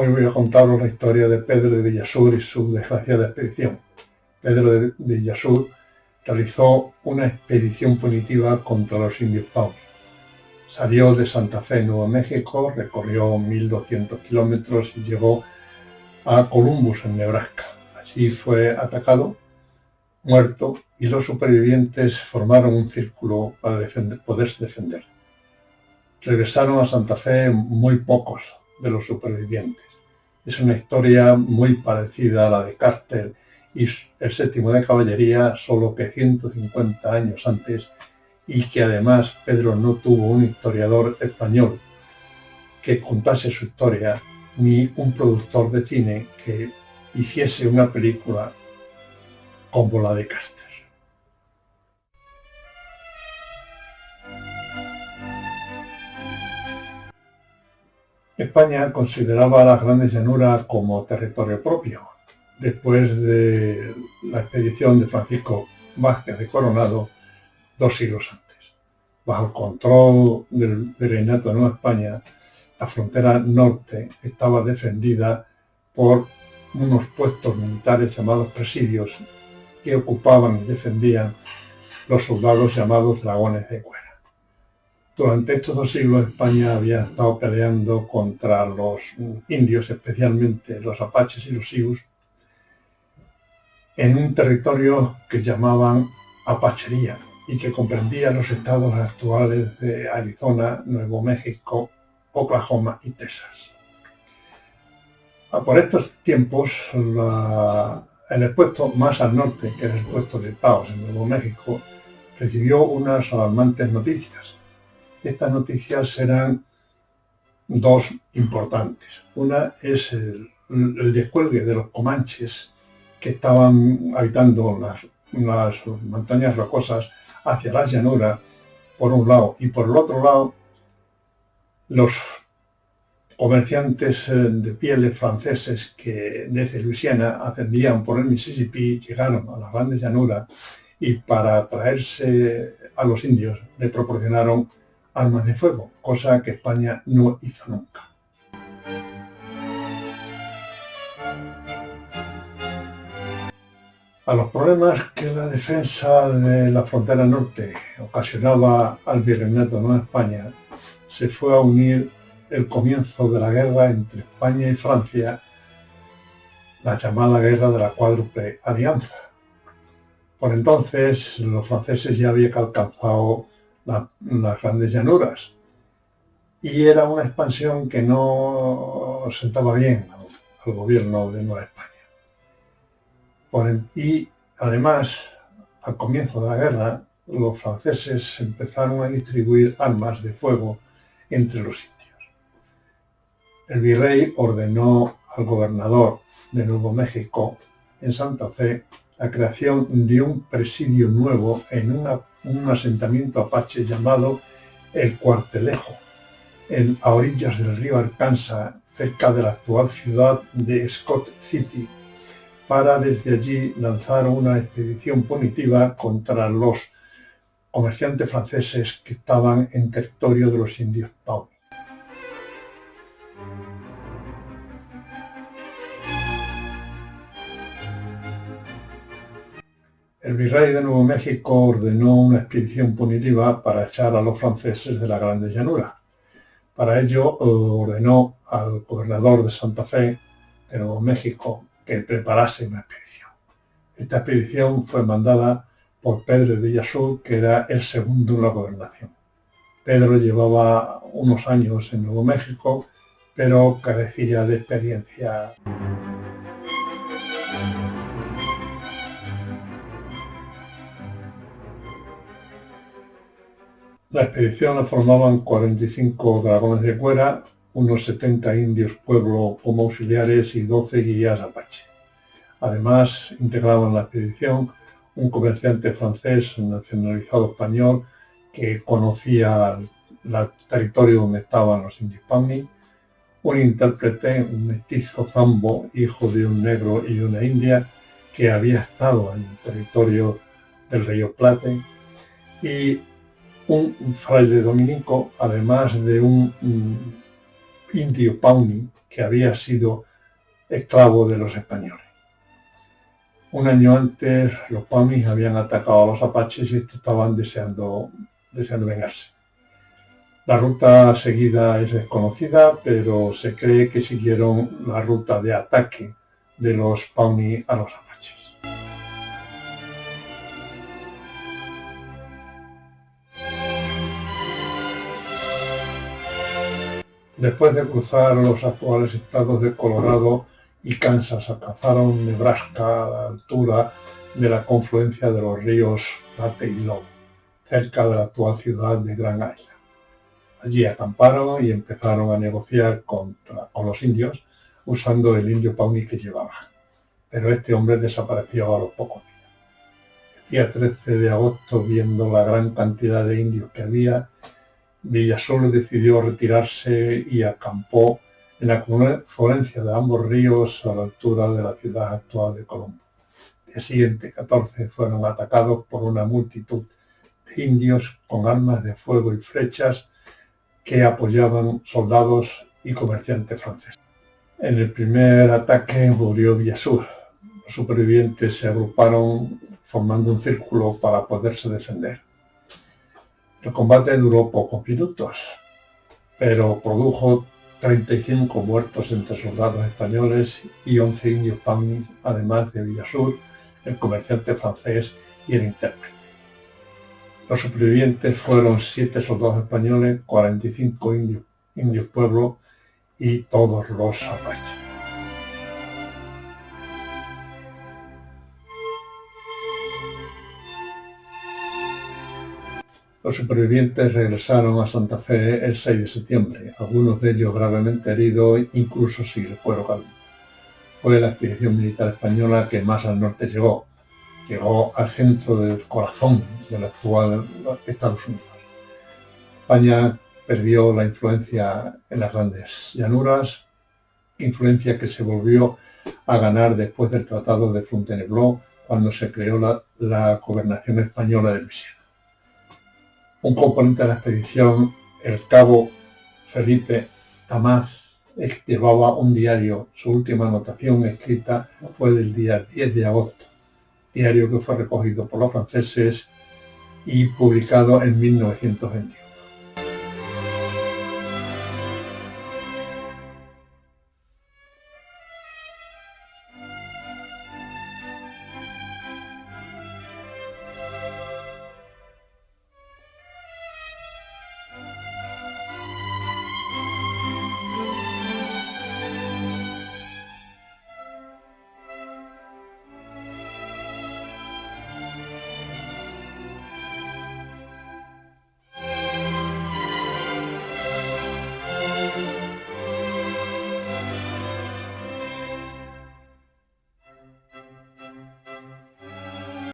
Hoy voy a contaros la historia de Pedro de Villasur y su desgraciada expedición. Pedro de Villasur realizó una expedición punitiva contra los indios Pau. Salió de Santa Fe, Nuevo México, recorrió 1200 kilómetros y llegó a Columbus, en Nebraska. Allí fue atacado, muerto, y los supervivientes formaron un círculo para poderse defender. Regresaron a Santa Fe muy pocos de los supervivientes. Es una historia muy parecida a la de Carter y el séptimo de caballería, solo que 150 años antes, y que además Pedro no tuvo un historiador español que contase su historia, ni un productor de cine que hiciese una película como la de Carter. España consideraba las Grandes Llanuras como territorio propio, después de la expedición de Francisco Vázquez de Coronado 2 siglos antes. Bajo el control del Virreinato de Nueva España, la frontera norte estaba defendida por unos puestos militares llamados presidios que ocupaban y defendían los soldados llamados dragones de cuera. Durante estos 2 siglos España había estado peleando contra los indios, especialmente los apaches y los sius, en un territorio que llamaban Apachería y que comprendía los estados actuales de Arizona, Nuevo México, Oklahoma y Texas. Por estos tiempos, el puesto más al norte, que era el puesto de Taos en Nuevo México, recibió unas alarmantes noticias. Estas noticias eran dos importantes. Una es el descuelgue de los comanches que estaban habitando las montañas rocosas hacia las llanuras, por un lado, y por el otro lado, los comerciantes de pieles franceses que desde Luisiana ascendían por el Mississippi, llegaron a las Grandes Llanuras y para traerse a los indios le proporcionaron armas de fuego, cosa que España no hizo nunca. A los problemas que la defensa de la frontera norte ocasionaba al Virreinato de Nueva España, se fue a unir el comienzo de la guerra entre España y Francia, la llamada Guerra de la Cuádruple Alianza. Por entonces, los franceses ya habían alcanzado las Grandes Llanuras y era una expansión que no sentaba bien al gobierno de Nueva España. Y además, al comienzo de la guerra, los franceses empezaron a distribuir armas de fuego entre los indios. El virrey ordenó al gobernador de Nuevo México, en Santa Fe, la creación de un presidio nuevo en un asentamiento apache llamado El Cuartelejo, a orillas del río Arkansas, cerca de la actual ciudad de Scott City, para desde allí lanzar una expedición punitiva contra los comerciantes franceses que estaban en territorio de los indios Pau. El virrey de Nuevo México ordenó una expedición punitiva para echar a los franceses de las Grandes Llanuras. Para ello ordenó al gobernador de Santa Fe, de Nuevo México, que preparase una expedición. Esta expedición fue mandada por Pedro de Villasur, que era el segundo en la gobernación. Pedro llevaba unos años en Nuevo México, pero carecía de experiencia. La expedición la formaban 45 dragones de cuera, unos 70 indios pueblo como auxiliares y 12 guías apache. Además, integraban la expedición un comerciante francés nacionalizado español que conocía el territorio donde estaban los indios Pawnee, un intérprete, un mestizo zambo, hijo de un negro y una india, que había estado en el territorio del río Plate, y un fraile dominico, además de un indio Pawnee que había sido esclavo de los españoles. Un año antes, los Pawnees habían atacado a los apaches y estos estaban deseando vengarse. La ruta seguida es desconocida, pero se cree que siguieron la ruta de ataque de los Pawnee a los apaches. Después de cruzar los actuales estados de Colorado y Kansas, alcanzaron Nebraska a la altura de la confluencia de los ríos Platte y Low, cerca de la actual ciudad de Grand Island. Allí acamparon y empezaron a negociar con los indios usando el indio Pawnee que llevaban. Pero este hombre desapareció a los pocos días. El día 13 de agosto, viendo la gran cantidad de indios que había, Villasur decidió retirarse y acampó en la confluencia de ambos ríos a la altura de la ciudad actual de Colombo. El día siguiente, 14, fueron atacados por una multitud de indios con armas de fuego y flechas que apoyaban soldados y comerciantes franceses. En el primer ataque murió Villasur. Los supervivientes se agruparon formando un círculo para poderse defender. El combate duró pocos minutos, pero produjo 35 muertos entre soldados españoles y 11 indios Pawnee, además de Villasur, el comerciante francés y el intérprete. Los supervivientes fueron 7 soldados españoles, 45 indios pueblo y todos los apaches. Los supervivientes regresaron a Santa Fe el 6 de septiembre, algunos de ellos gravemente heridos, incluso sin el cuero cabelludo. Fue la expedición militar española que más al norte llegó al centro del corazón del actual Estados Unidos. España perdió la influencia en las grandes llanuras, influencia que se volvió a ganar después del Tratado de Fontainebleau, cuando se creó la gobernación española de Luisiana. Un componente de la expedición, el cabo Felipe Tamaz, llevaba un diario. Su última anotación escrita fue del día 10 de agosto, diario que fue recogido por los franceses y publicado en 1922.